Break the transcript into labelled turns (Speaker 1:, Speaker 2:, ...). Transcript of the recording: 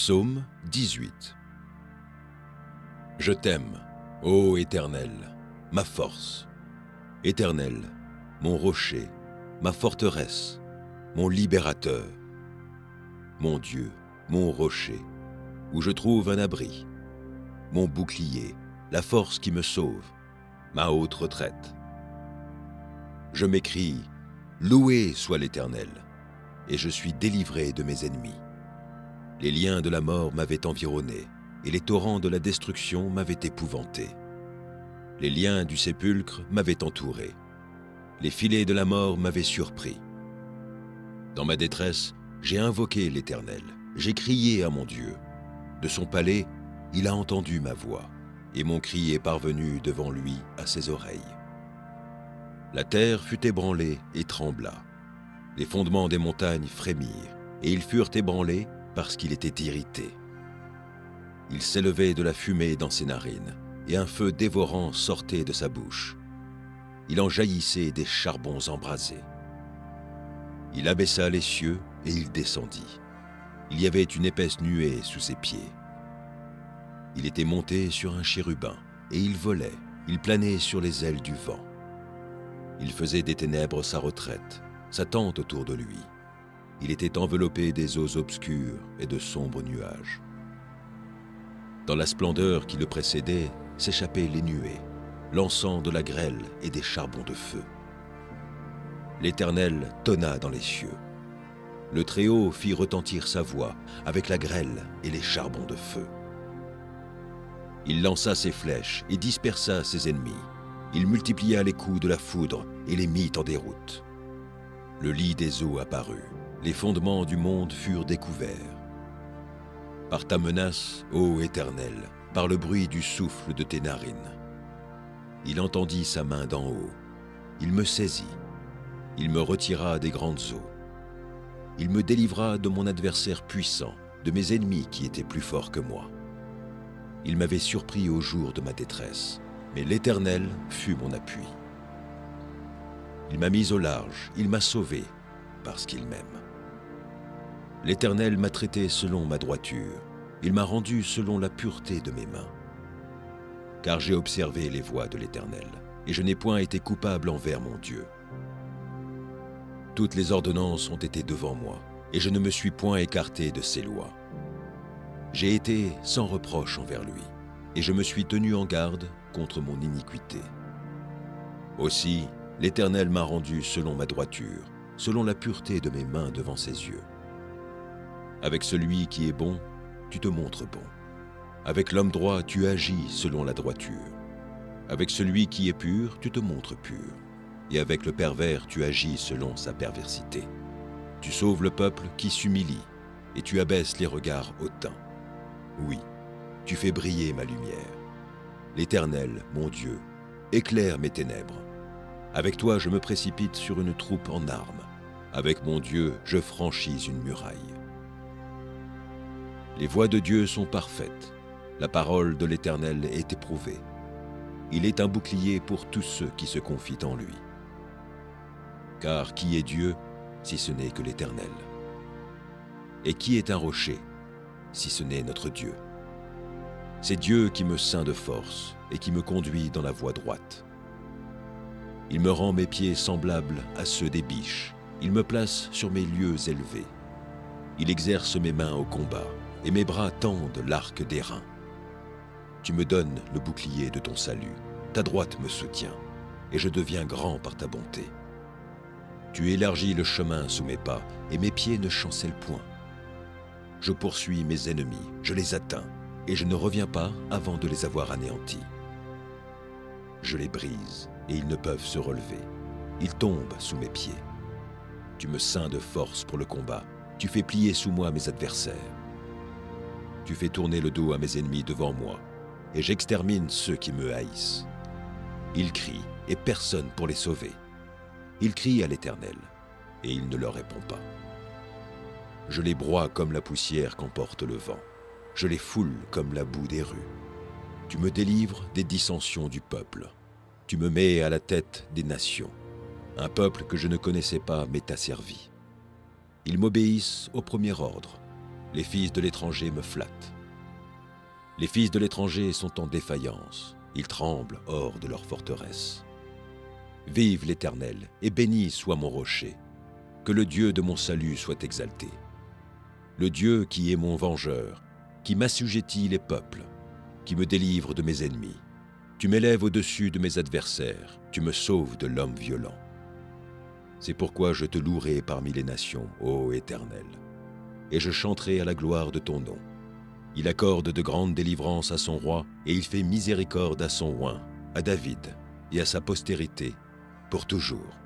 Speaker 1: Psaume 18. Je t'aime, ô Éternel, ma force. Éternel, mon rocher, ma forteresse, mon libérateur. Mon Dieu, mon rocher, où je trouve un abri. Mon bouclier, la force qui me sauve, ma haute retraite. Je m'écrie, loué soit l'Éternel, et je suis délivré de mes ennemis. Les liens de la mort m'avaient environné, et les torrents de la destruction m'avaient épouvanté. Les liens du sépulcre m'avaient entouré. Les filets de la mort m'avaient surpris. Dans ma détresse, j'ai invoqué l'Éternel, j'ai crié à mon Dieu. De son palais, il a entendu ma voix, et mon cri est parvenu devant lui à ses oreilles. La terre fut ébranlée et trembla. Les fondements des montagnes frémirent, et ils furent ébranlés parce qu'il était irrité. Il s'élevait de la fumée dans ses narines, et un feu dévorant sortait de sa bouche. Il en jaillissait des charbons embrasés. Il abaissa les cieux et il descendit. Il y avait une épaisse nuée sous ses pieds. Il était monté sur un chérubin, et il volait, il planait sur les ailes du vent. Il faisait des ténèbres sa retraite, sa tente autour de lui. Il était enveloppé des eaux obscures et de sombres nuages. Dans la splendeur qui le précédait, s'échappaient les nuées, l'encens de la grêle et des charbons de feu. L'Éternel tonna dans les cieux. Le Très-Haut fit retentir sa voix avec la grêle et les charbons de feu. Il lança ses flèches et dispersa ses ennemis. Il multiplia les coups de la foudre et les mit en déroute. Le lit des eaux apparut. Les fondements du monde furent découverts. Par ta menace, ô Éternel, par le bruit du souffle de tes narines. Il entendit sa main d'en haut. Il me saisit. Il me retira des grandes eaux. Il me délivra de mon adversaire puissant, de mes ennemis qui étaient plus forts que moi. Il m'avait surpris au jour de ma détresse, mais l'Éternel fut mon appui. Il m'a mis au large, il m'a sauvé, parce qu'il m'aime. L'Éternel m'a traité selon ma droiture, il m'a rendu selon la pureté de mes mains. Car j'ai observé les voies de l'Éternel, et je n'ai point été coupable envers mon Dieu. Toutes les ordonnances ont été devant moi, et je ne me suis point écarté de ses lois. J'ai été sans reproche envers lui, et je me suis tenu en garde contre mon iniquité. Aussi, l'Éternel m'a rendu selon ma droiture, selon la pureté de mes mains devant ses yeux. Avec celui qui est bon, tu te montres bon. Avec l'homme droit, tu agis selon la droiture. Avec celui qui est pur, tu te montres pur. Et avec le pervers, tu agis selon sa perversité. Tu sauves le peuple qui s'humilie, et tu abaisses les regards hautains. Oui, tu fais briller ma lumière. L'Éternel, mon Dieu, éclaire mes ténèbres. Avec toi, je me précipite sur une troupe en armes. Avec mon Dieu, je franchis une muraille. Les voies de Dieu sont parfaites. La parole de l'Éternel est éprouvée. Il est un bouclier pour tous ceux qui se confient en lui. Car qui est Dieu, si ce n'est que l'Éternel? Et qui est un rocher, si ce n'est notre Dieu? C'est Dieu qui me ceint de force et qui me conduit dans la voie droite. Il me rend mes pieds semblables à ceux des biches. Il me place sur mes lieux élevés. Il exerce mes mains au combat, et mes bras tendent l'arc d'airain. Tu me donnes le bouclier de ton salut, ta droite me soutient, et je deviens grand par ta bonté. Tu élargis le chemin sous mes pas, et mes pieds ne chancellent point. Je poursuis mes ennemis, je les atteins, et je ne reviens pas avant de les avoir anéantis. Je les brise, et ils ne peuvent se relever. Ils tombent sous mes pieds. Tu me ceins de force pour le combat, tu fais plier sous moi mes adversaires. Tu fais tourner le dos à mes ennemis devant moi, et j'extermine ceux qui me haïssent. Ils crient, et personne pour les sauver. Ils crient à l'Éternel, et il ne leur répond pas. Je les broie comme la poussière qu'emporte le vent. Je les foule comme la boue des rues. Tu me délivres des dissensions du peuple. Tu me mets à la tête des nations. Un peuple que je ne connaissais pas m'est asservi. Ils m'obéissent au premier ordre. les fils de l'étranger me flattent. Les fils de l'étranger sont en défaillance, ils tremblent hors de leur forteresse. Vive l'Éternel, et béni soit mon rocher, que le Dieu de mon salut soit exalté. Le Dieu qui est mon vengeur, qui m'assujettit les peuples, qui me délivre de mes ennemis. Tu m'élèves au-dessus de mes adversaires, tu me sauves de l'homme violent. C'est pourquoi je te louerai parmi les nations, ô Éternel, et je chanterai à la gloire de ton nom. Il accorde de grandes délivrances à son roi, et il fait miséricorde à son oint, à David et à sa postérité, pour toujours.